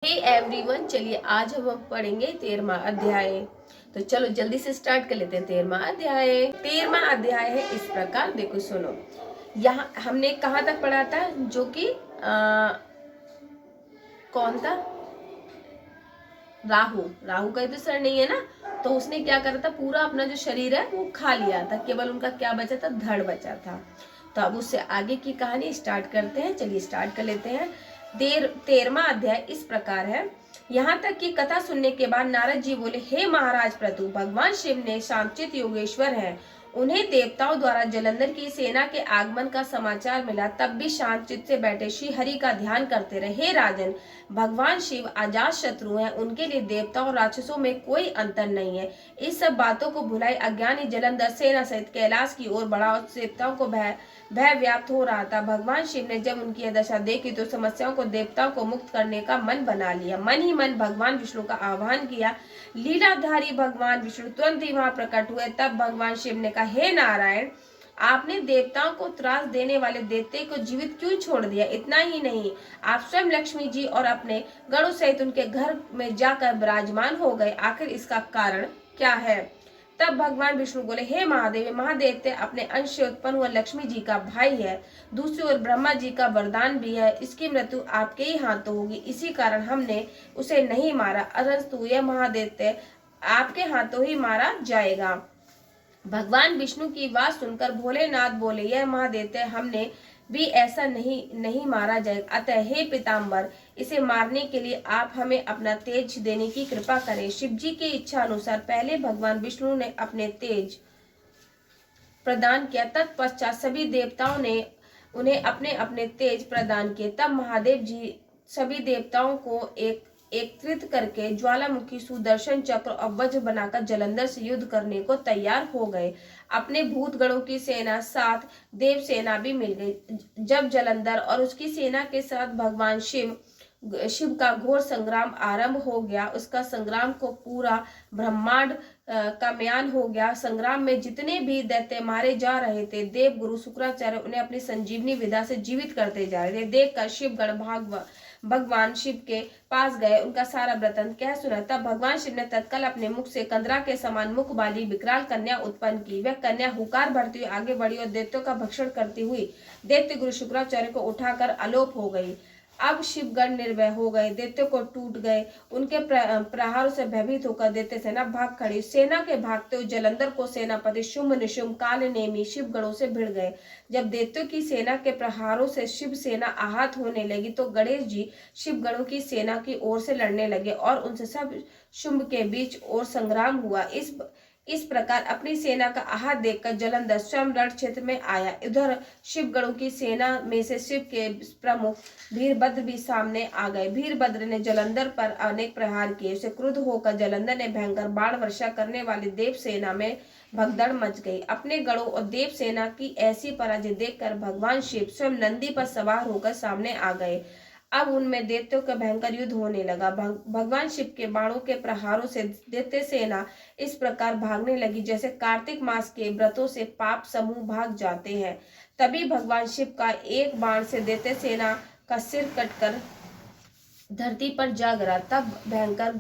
Hey everyone, चलिए आज हम पढ़ेंगे 13वां अध्याय। तो चलो जल्दी से स्टार्ट कर लेते हैं। 13वां अध्याय। 13वां अध्याय है इस प्रकार, देखो सुनो। यहाँ हमने कहाँ तक पढ़ा था, जो कि कौन था, राहु। राहु का तो सर नहीं है ना, तो उसने क्या करा था, पूरा अपना जो शरीर है वो खा लिया था, केवल उनका क्या बचा था, धड़ बचा था। तो अब उससे आगे की कहानी स्टार्ट करते हैं। चलिए स्टार्ट कर लेते हैं। 13वां अध्याय इस प्रकार है। यहाँ तक की कथा सुनने के बाद नारद जी बोले, हे महाराज प्रतु, भगवान शिव ने शांचित योगेश्वर है, उन्हें देवताओं द्वारा जलंधर की सेना के आगमन का समाचार मिला, तब भी शांत चित्त से बैठे श्री हरि का ध्यान करते रहे। हे राजन, भगवान शिव अजात शत्रु हैं, उनके लिए देवताओं और राक्षसों में कोई अंतर नहीं है। इस सब बातों को भुलाई अज्ञानी जलंधर सेना सहित कैलाश की ओर बढ़ा और देवताओं को भय व्याप्त हो रहा था। भगवान शिव ने जब उनकी यह दशा देखी तो समस्याओं को देवताओं को मुक्त करने का मन बना लिया। मन ही मन भगवान विष्णु का आह्वान किया। लीलाधारी भगवान विष्णु तुरंत ही वहां प्रकट हुए। तब भगवान शिव ने कहा, हे नारायण, आपने देवताओं को त्रास देने वाले देवते को जीवित क्यों छोड़ दिया? इतना ही नहीं, आप स्वयं लक्ष्मी जी और अपने गणों सहित उनके घर में जाकर विराजमान हो गए। आखिर इसका कारण क्या है? तब भगवान विष्णु बोले, हे महादेव, महादेव अपने अंश से उत्पन्न हुआ लक्ष्मी जी का भाई है। दूसरी ओर ब्रह्मा जी का वरदान भी है, इसकी मृत्यु आपके ही हाथों होगी। इसी कारण हमने उसे नहीं मारा, अरस्तु यह महादेव आपके हाथों ही मारा जाएगा। भगवान विष्णु की बात सुनकर भोलेनाथ बोले, यह महादेव हमने भी ऐसा नहीं मारा जाएगा। अतः हे पिताम्बर, इसे मारने के लिए आप हमें अपना तेज देने की कृपा करें। शिव जी की इच्छा अनुसार पहले भगवान विष्णु ने अपने तेज प्रदान किया, तत्पश्चात सभी देवताओं ने उन्हें अपने अपने तेज प्रदान किए। तब महादेव जी सभी देवताओं को एकत्रित करके ज्वालामुखी, सुदर्शन चक्र और वज्र बनाकर जलंधर से युद्ध करने को तैयार हो गए। अपने भूतगणों की सेना साथ देव सेना भी मिल गई। जब जलंधर और उसकी सेना के साथ भगवान शिव का घोर संग्राम आरंभ हो गया, उसका संग्राम को पूरा ब्रह्मांड का म्यान हो गया। संग्राम में जितने भी दैत्य मारे जा रहे थे, देव गुरु शुक्राचार्य उन्हें अपनी संजीवनी विधा से जीवित करते जा रहे थे। देखकर शिवगण भगवान शिव के पास गए, उनका सारा वृत्तांत कह सुना। तब भगवान शिव ने तत्काल अपने मुख से कंदरा के समान मुख वाली विकराल कन्या उत्पन्न की। वह कन्या हुकार भरती हुई आगे बढ़ी और दैत्यों का भक्षण करती हुई दैत्य गुरु शुक्राचार्य को उठाकर अलोप हो गई। अब शिवगण निर्भय हो गए, दैत्यों को टूट गए। उनके प्रहारों से भयभीत होकर दैत्य सेना भाग खड़ी। सेना के भागते हुए जलंधर को सेनापति शुंभ निशुंभ काल नेमी शिवगणों से भिड़ गए। जब दैत्यों की सेना के प्रहारों से शिव सेना आहत होने लगी तो गणेश जी शिवगणों की सेना की ओर से लड़ने लगे और उनसे सब शुंभ के बीच और संग्राम हुआ। इस प्रकार अपनी सेना का आहत देखकर जलंधर स्वयं रण क्षेत्र में आया। इधर शिवगणों की सेना में से शिव के प्रमुख वीरभद्र भी सामने आ गए। वीरभद्र ने जलंधर पर अनेक प्रहार किए। उसे क्रुद्ध होकर जलंधर ने भयंकर बाण वर्षा करने वाली देव सेना में भगदड़ मच गई। अपने गणों और देव सेना की ऐसी पराजय देखकर भगवान शिव स्वयं नंदी पर सवार होकर सामने आ गए। अब उनमें दैत्यों का भयंकर युद्ध होने लगा। भगवान शिव के बाणों के प्रहारों से दैत्य सेना इस प्रकार भागने लगी जैसे कार्तिक मास के व्रतों से पाप समूह भाग जाते हैं। तभी भगवान शिव का एक बाण से दैत्य सेना का सिर कटकर धरती पर जा गिरा। तब भयंकर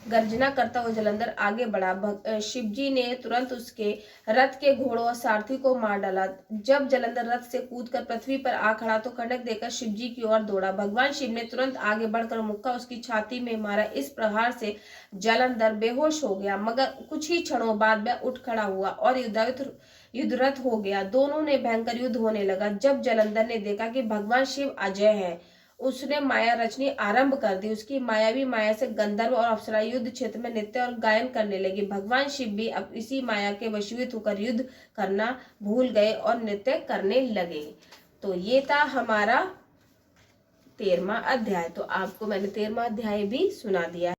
गर्जना करता हुआ जलंधर आगे बढ़ा। शिवजी ने तुरंत उसके रथ के घोड़ों और सारथी को मार डाला। जब जलंधर रथ से कूदकर पृथ्वी पर आ खड़ा तो खंडक देकर शिवजी की ओर दौड़ा। भगवान शिव ने तुरंत आगे बढ़कर मुक्का उसकी छाती में मारा। इस प्रहार से जलंधर बेहोश हो गया, मगर कुछ ही क्षणों बाद वह उठ खड़ा हुआ और युद्धरत हो गया। दोनों ने भयंकर युद्ध होने लगा। जब जलंधर ने देखा कि भगवान शिव अजय है, उसने माया रचनी आरंभ कर दी। उसकी मायावी माया से गंधर्व और अप्सरा युद्ध क्षेत्र में नृत्य और गायन करने लगी। भगवान शिव भी अब इसी माया के वशीभूत होकर युद्ध करना भूल गए और नृत्य करने लगे। तो ये था हमारा 13वां अध्याय। तो आपको मैंने 13वां अध्याय भी सुना दिया।